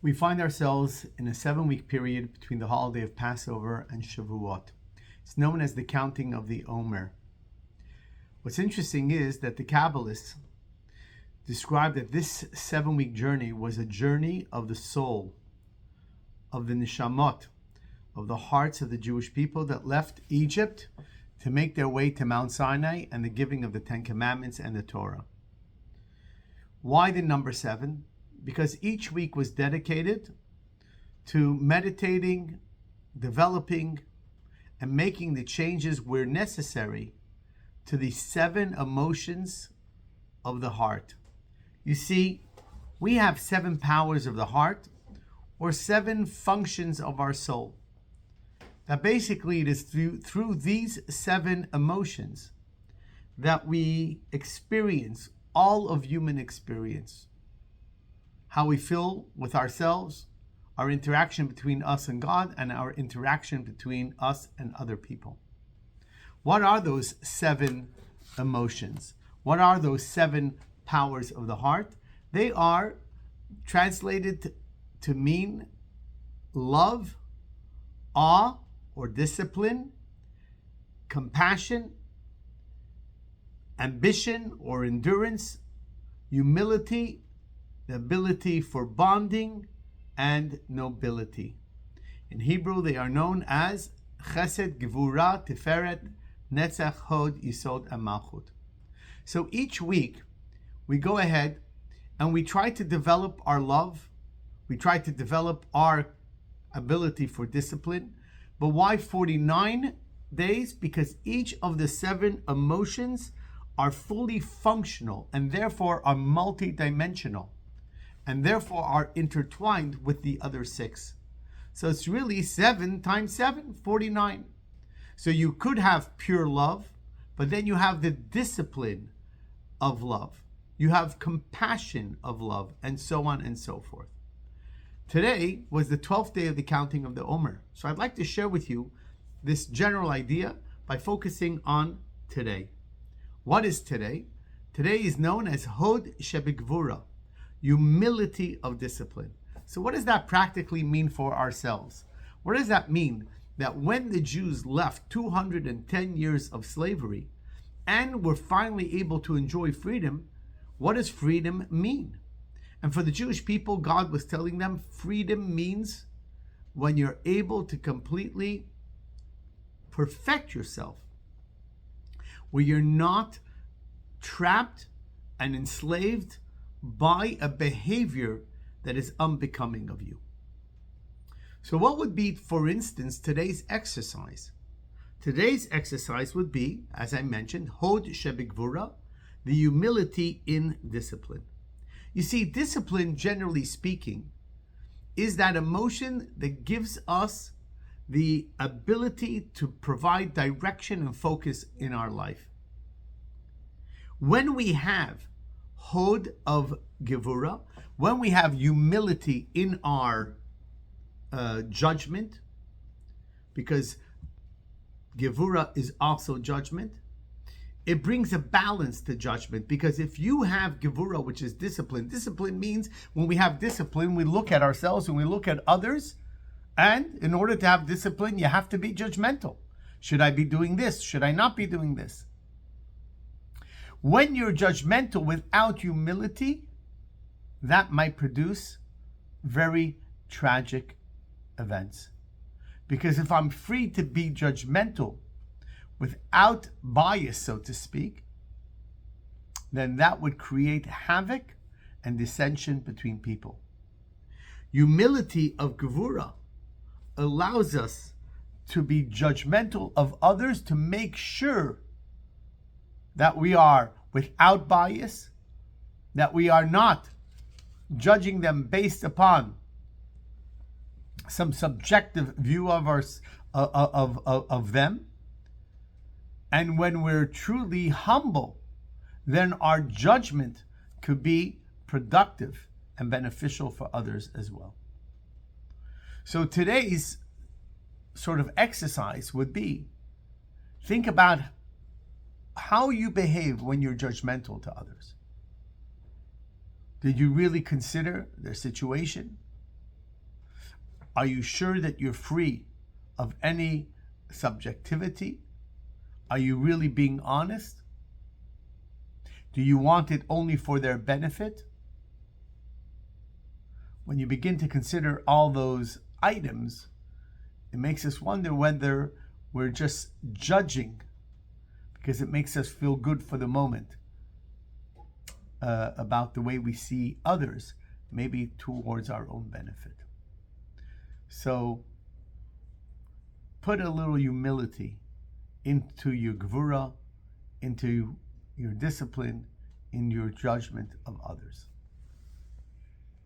We find ourselves in a 7-week period between the holiday of Passover and Shavuot. It's known as the counting of the Omer. What's interesting is that the Kabbalists described that this 7-week journey was a journey of the soul, of the neshamot, of the hearts of the Jewish people that left Egypt to make their way to Mount Sinai and the giving of the Ten Commandments and the Torah. Why the number 7? Because each week was dedicated to meditating, developing, and making the changes where necessary to the 7 emotions of the heart. You see, we have 7 powers of the heart, or 7 functions of our soul. That basically it is through these 7 emotions that we experience all of human experience. How we feel with ourselves, our interaction between us and God, and our interaction between us and other people. What are those 7 emotions? What are those 7 powers of the heart? They are translated to mean love, awe or discipline, compassion, ambition or endurance, humility, the ability for bonding, and nobility. In Hebrew, they are known as Chesed, Gevurah, Tiferet, Netzach, Hod, Yisod, and Malchut. So each week, we go ahead and we try to develop our love. We try to develop our ability for discipline. But why 49 days? Because each of the 7 emotions are fully functional and therefore are multidimensional, and therefore are intertwined with the other 6. So it's really 7 times 7, 49. So you could have pure love, but then you have the discipline of love. You have compassion of love, and so on and so forth. Today was the 12th day of the counting of the Omer. So I'd like to share with you this general idea by focusing on today. What is today? Today is known as Hod Shebigvura, humility of discipline. So what does that practically mean for ourselves? What does that mean? That when the Jews left 210 years of slavery and were finally able to enjoy freedom, what does freedom mean? And for the Jewish people, God was telling them freedom means when you're able to completely perfect yourself, where you're not trapped and enslaved by a behavior that is unbecoming of you. So what would be, for instance, today's exercise? Today's exercise would be, as I mentioned, Hod Shebigvura, the humility in discipline. You see, discipline, generally speaking, is that emotion that gives us the ability to provide direction and focus in our life. When we have Hod of Gevura, when we have humility in our judgment, because Gevura is also judgment, it brings a balance to judgment. Because if you have Gevura, which is discipline, discipline means when we have discipline, we look at ourselves and we look at others. And in order to have discipline, you have to be judgmental. Should I be doing this? Should I not be doing this? When you're judgmental without humility, that might produce very tragic events. Because if I'm free to be judgmental without bias, so to speak, then that would create havoc and dissension between people. Humility of Gevura allows us to be judgmental of others, to make sure that we are without bias, that we are not judging them based upon some subjective view of them. And when we're truly humble, then our judgment could be productive and beneficial for others as well. So today's sort of exercise would be, think about how you behave when you're judgmental to others. Did you really consider their situation? Are you sure that you're free of any subjectivity? Are you really being honest? Do you want it only for their benefit? When you begin to consider all those items, it makes us wonder whether we're just judging because it makes us feel good for the moment about the way we see others, maybe towards our own benefit. So put a little humility into your gvura, into your discipline, in your judgment of others.